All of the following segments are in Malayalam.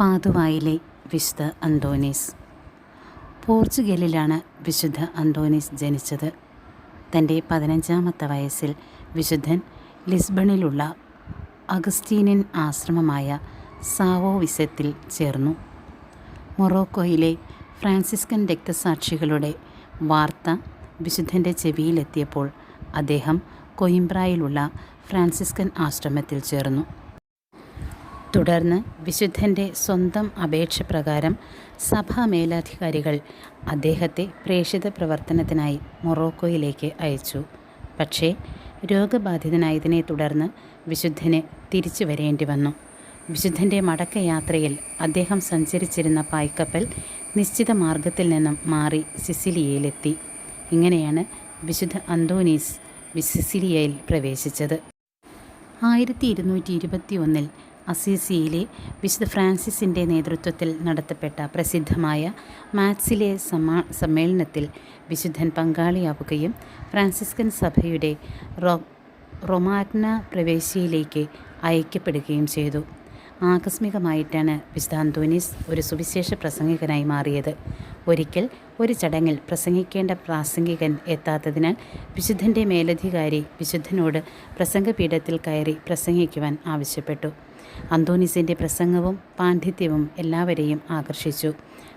പാതുവായിലെ വിശുദ്ധ അന്തോനീസ്. പോർച്ചുഗലിലാണ് വിശുദ്ധ അന്തോനീസ് ജനിച്ചത്. തൻ്റെ 15-ാമത്തെ വയസ്സിൽ വിശുദ്ധൻ ലിസ്ബണിലുള്ള അഗസ്റ്റീനിയൻ ആശ്രമമായ സാവോ വിസത്തിൽ ചേർന്നു. മൊറോക്കോയിലെ ഫ്രാൻസിസ്കൻ രക്തസാക്ഷികളുടെ വാർത്ത വിശുദ്ധൻ്റെ ചെവിയിലെത്തിയപ്പോൾ അദ്ദേഹം കൊയിംബ്രയിലുള്ള ഫ്രാൻസിസ്കൻ ആശ്രമത്തിൽ ചേർന്നു. തുടർന്ന് വിശുദ്ധൻ്റെ സ്വന്തം അപേക്ഷ പ്രകാരം സഭാ മേലധികാരികൾ അദ്ദേഹത്തെ പ്രേക്ഷിത പ്രവർത്തനത്തിനായി മൊറോക്കോയിലേക്ക് അയച്ചു. പക്ഷേ രോഗബാധിതനായതിനെ തുടർന്ന് വിശുദ്ധന് തിരിച്ചു വരേണ്ടി വന്നു. വിശുദ്ധൻ്റെ മടക്കയാത്രയിൽ അദ്ദേഹം സഞ്ചരിച്ചിരുന്ന പായ്ക്കപ്പൽ നിശ്ചിത മാർഗത്തിൽ നിന്നും മാറി സിസിലിയയിലെത്തി. ഇങ്ങനെയാണ് വിശുദ്ധ അന്തോനീസ് സിസിലിയയിൽ പ്രവേശിച്ചത്. 1221 അസീസിയിലെ വിശുദ്ധ ഫ്രാൻസിസിൻ്റെ നേതൃത്വത്തിൽ നടത്തപ്പെട്ട പ്രസിദ്ധമായ മാറ്റ്സിലെ സമ്മേളനത്തിൽ വിശുദ്ധൻ പങ്കാളിയാവുകയും ഫ്രാൻസിസ്കൻ സഭയുടെ റൊമാഗ്ന പ്രവേശിയിലേക്ക് അയക്കപ്പെടുകയും ചെയ്തു. ആകസ്മികമായിട്ടാണ് വിശുദ്ധ അന്തോനീസ് ഒരു സുവിശേഷ പ്രസംഗകനായി മാറിയത്. ഒരിക്കൽ ഒരു ചടങ്ങിൽ പ്രസംഗിക്കേണ്ട പ്രാസംഗികൻ എത്താത്തതിനാൽ വിശുദ്ധൻ്റെ മേലധികാരി വിശുദ്ധനോട് പ്രസംഗപീഠത്തിൽ കയറി പ്രസംഗിക്കുവാൻ ആവശ്യപ്പെട്ടു. അന്തോനീസിൻ്റെ പ്രസംഗവും പാണ്ഡിത്യവും എല്ലാവരെയും ആകർഷിച്ചു.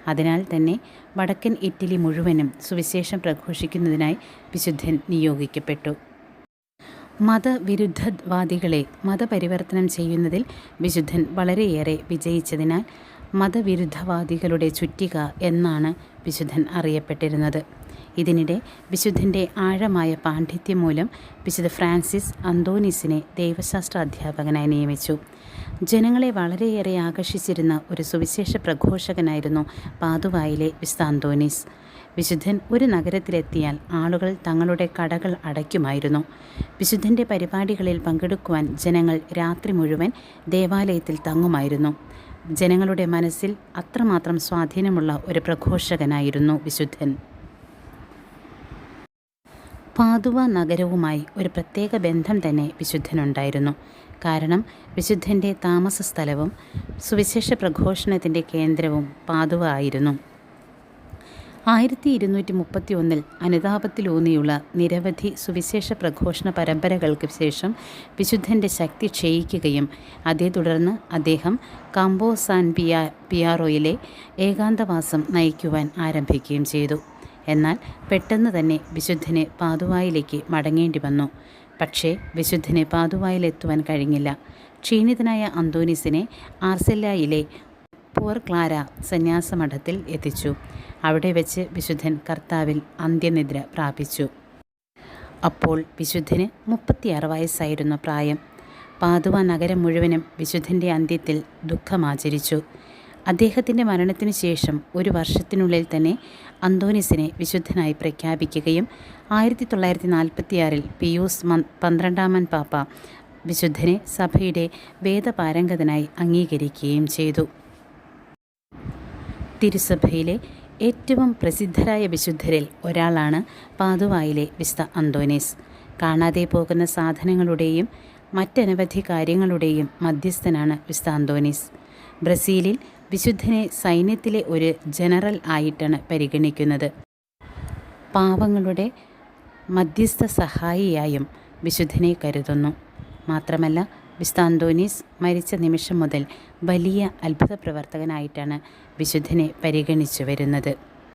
അതിനാൽ തന്നെ വടക്കൻ ഇറ്റലി മുഴുവനും സുവിശേഷം പ്രഘോഷിക്കുന്നതിനായി വിശുദ്ധൻ നിയോഗിക്കപ്പെട്ടു. മതവിരുദ്ധവാദികളെ മതപരിവർത്തനം ചെയ്യുന്നതിൽ വിശുദ്ധൻ വളരെയേറെ വിജയിച്ചതിനാൽ മതവിരുദ്ധവാദികളുടെ ചുറ്റിക എന്നാണ് വിശുദ്ധൻ അറിയപ്പെട്ടിരുന്നത്. ഇതിനിടെ വിശുദ്ധൻ്റെ ആഴമായ പാണ്ഡിത്യം മൂലം വിശുദ്ധ ഫ്രാൻസിസ് അന്തോനീസിനെ ദൈവശാസ്ത്ര അധ്യാപകനായി നിയമിച്ചു. ജനങ്ങളെ വളരെയേറെ ആകർഷിച്ചിരുന്ന ഒരു സുവിശേഷ പ്രഘോഷകനായിരുന്നു പാതുവായിലെ വിശുദ്ധ അന്തോനീസ്. വിശുദ്ധൻ ഒരു നഗരത്തിലെത്തിയാൽ ആളുകൾ തങ്ങളുടെ കടകൾ അടയ്ക്കുമായിരുന്നു. വിശുദ്ധൻ്റെ പരിപാടികളിൽ പങ്കെടുക്കുവാൻ ജനങ്ങൾ രാത്രി മുഴുവൻ ദേവാലയത്തിൽ തങ്ങുമായിരുന്നു. ജനങ്ങളുടെ മനസ്സിൽ അത്രമാത്രം സ്വാധീനമുള്ള ഒരു പ്രഘോഷകനായിരുന്നു വിശുദ്ധൻ. പാതുവ നഗരവുമായി ഒരു പ്രത്യേക ബന്ധം തന്നെ വിശുദ്ധനുണ്ടായിരുന്നു. കാരണം വിശുദ്ധൻ്റെ താമസ സ്ഥലവും സുവിശേഷ പ്രഘോഷണത്തിൻ്റെ കേന്ദ്രവും പാതുവ ആയിരുന്നു. 1231 അനുതാപത്തിലൂന്നിയുള്ള നിരവധി സുവിശേഷ പ്രഘോഷണ പരമ്പരകൾക്ക് ശേഷം വിശുദ്ധൻ്റെ ശക്തി ക്ഷയിക്കുകയും അതേ തുടർന്ന് അദ്ദേഹം കാമ്പോ സാൻ പിയാറോയിലെ ഏകാന്തവാസം നയിക്കുവാൻ ആരംഭിക്കുകയും ചെയ്തു. എന്നാൽ പെട്ടെന്ന് തന്നെ വിശുദ്ധന് പാതുവായിലേക്ക് മടങ്ങേണ്ടി വന്നു. പക്ഷേ വിശുദ്ധന് പാതുവായിലെത്തുവാൻ കഴിഞ്ഞില്ല. ക്ഷീണിതനായ അന്തോനീസിനെ ആർസെല്ലയിലെ പുവർ ക്ലാര സന്യാസമഠത്തിൽ എത്തിച്ചു. അവിടെ വെച്ച് വിശുദ്ധൻ കർത്താവിൽ അന്ത്യനിദ്ര പ്രാപിച്ചു. അപ്പോൾ വിശുദ്ധന് 36 വയസ്സായിരുന്നു പ്രായം. പാതുവ നഗരം മുഴുവനും വിശുദ്ധൻ്റെ അന്ത്യത്തിൽ ദുഃഖമാചരിച്ചു. അദ്ദേഹത്തിൻ്റെ മരണത്തിനു ശേഷം ഒരു വർഷത്തിനുള്ളിൽ തന്നെ അന്തോനീസിനെ വിശുദ്ധനായി പ്രഖ്യാപിക്കുകയും 1946 പിയൂസ് 12 പാപ്പ വിശുദ്ധനെ സഭയുടെ വേദപാരംഗതനായി അംഗീകരിക്കുകയും ചെയ്തു. തിരുസഭയിലെ ഏറ്റവും പ്രസിദ്ധരായ വിശുദ്ധരിൽ ഒരാളാണ് പാതുവായിലെ വിശുദ്ധ അന്തോനീസ്. കാണാതെ പോകുന്ന സാധനങ്ങളുടെയും മറ്റനവധി കാര്യങ്ങളുടെയും മധ്യസ്ഥനാണ് വിശുദ്ധ അന്തോനീസ്. ബ്രസീലിൽ വിശുദ്ധനെ സൈന്യത്തിലെ ഒരു ജനറൽ ആയിട്ടാണ് പരിഗണിക്കുന്നത്. പാവങ്ങളുടെ മധ്യസ്ഥ സഹായിയായും വിശുദ്ധനെ കരുതുന്നു. മാത്രമല്ല വിശുദ്ധ അന്തോനീസ് മരിച്ച നിമിഷം മുതൽ വലിയ അത്ഭുത പ്രവർത്തകനായിട്ടാണ് വിശുദ്ധനെ പരിഗണിച്ചു വരുന്നത്.